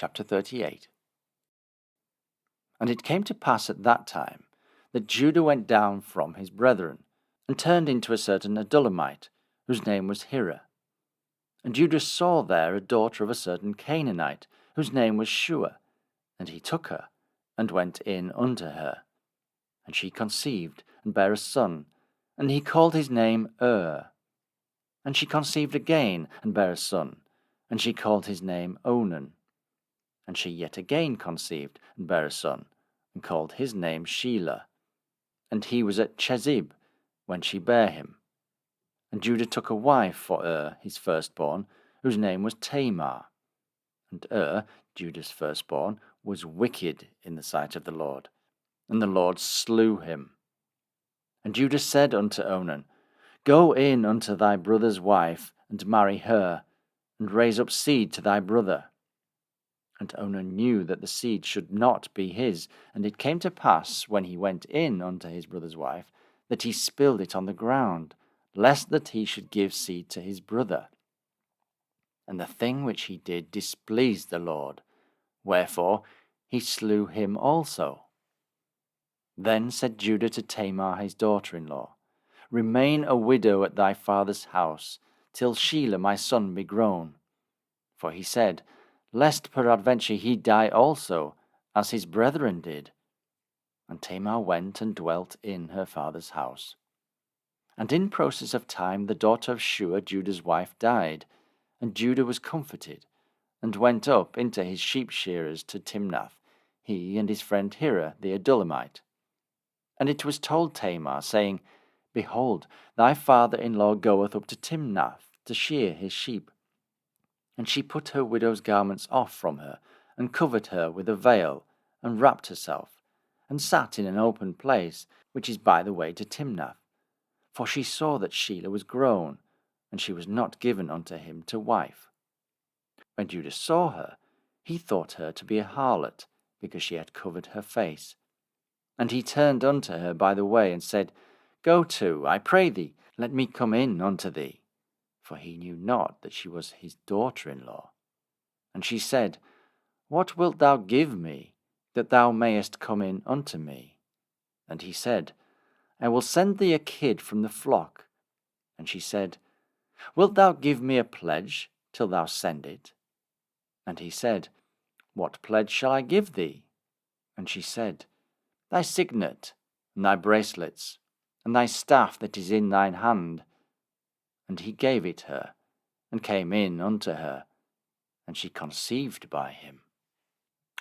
Chapter 38. And it came to pass at that time that Judah went down from his brethren, and turned into a certain Adulamite, whose name was Hira. And Judah saw there a daughter of a certain Canaanite, whose name was Shua. And he took her, and went in unto her. And she conceived, and bare a son, and he called his name And she conceived again, and bare a son, and she called his name Onan. And she yet again conceived, and bare a son, and called his name Shelah. And he was at Chezib, when she bare him. And Judah took a wife for his firstborn, whose name was Tamar. And Judah's firstborn, was wicked in the sight of the Lord, and the Lord slew him. And Judah said unto Onan, Go in unto thy brother's wife, and marry her, and raise up seed to thy brother. And Onan knew that the seed should not be his, and it came to pass, when he went in unto his brother's wife, that he spilled it on the ground, lest that he should give seed to his brother. And the thing which he did displeased the Lord, wherefore he slew him also. Then said Judah to Tamar his daughter-in-law, Remain a widow at thy father's house, till Shelah my son be grown. For he said, Lest peradventure he die also, as his brethren did. And Tamar went and dwelt in her father's house. And in process of time the daughter of Shua, Judah's wife, died, and Judah was comforted, and went up into his sheep shearers to Timnath, he and his friend Hira the Adulamite. And it was told Tamar, saying, Behold, thy father-in-law goeth up to Timnath to shear his sheep. And she put her widow's garments off from her, and covered her with a veil, and wrapped herself, and sat in an open place, which is by the way to Timnath. For she saw that Shelah was grown, and she was not given unto him to wife. When Judah saw her, he thought her to be a harlot, because she had covered her face. And he turned unto her by the way, and said, Go to, I pray thee, let me come in unto thee. For he knew not that she was his daughter-in-law. And she said, What wilt thou give me, that thou mayest come in unto me? And he said, I will send thee a kid from the flock. And she said, Wilt thou give me a pledge till thou send it? And he said, What pledge shall I give thee? And she said, Thy signet, and thy bracelets, and thy staff that is in thine hand. And he gave it her, and came in unto her, and she conceived by him.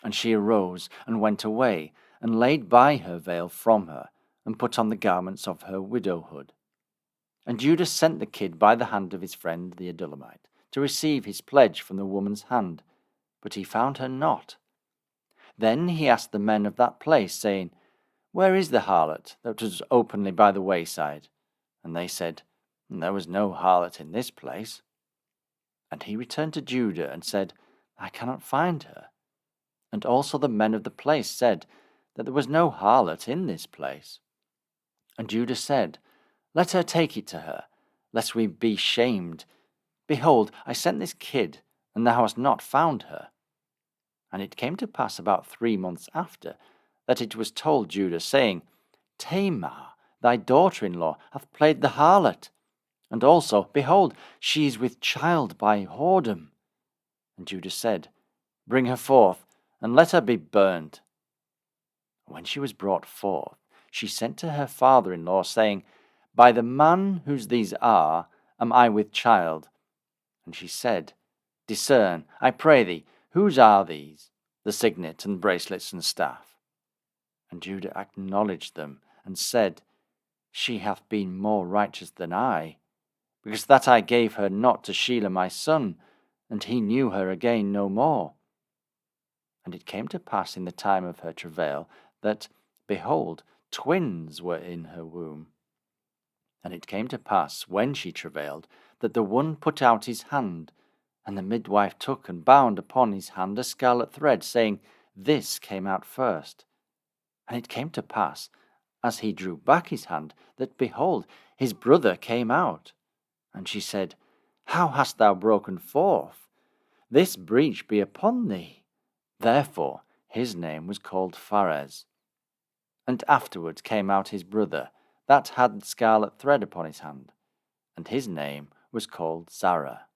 And she arose, and went away, and laid by her veil from her, and put on the garments of her widowhood. And Judah sent the kid by the hand of his friend the Adulamite, to receive his pledge from the woman's hand, but he found her not. Then he asked the men of that place, saying, Where is the harlot that was openly by the wayside? And they said, There was no harlot in this place. And he returned to Judah, and said, I cannot find her. And also the men of the place said that there was no harlot in this place. And Judah said, Let her take it to her, lest we be shamed. Behold, I sent this kid, and thou hast not found her. And it came to pass about 3 months after, that it was told Judah, saying, Tamar, thy daughter-in-law, hath played the harlot. And also, behold, she is with child by whoredom. And Judah said, Bring her forth, and let her be burnt. When she was brought forth, she sent to her father-in-law, saying, By the man whose these are, am I with child. And she said, Discern, I pray thee, whose are these, the signet and bracelets and staff? And Judah acknowledged them, and said, She hath been more righteous than I, because that I gave her not to Shelah my son, and he knew her again no more. And it came to pass in the time of her travail, that, behold, twins were in her womb. And it came to pass, when she travailed, that the one put out his hand, and the midwife took and bound upon his hand a scarlet thread, saying, This came out first. And it came to pass, as he drew back his hand, that, behold, his brother came out. And she said, How hast thou broken forth? This breach be upon thee. Therefore his name was called Pharez. And afterwards came out his brother, that had scarlet thread upon his hand, and his name was called Zara.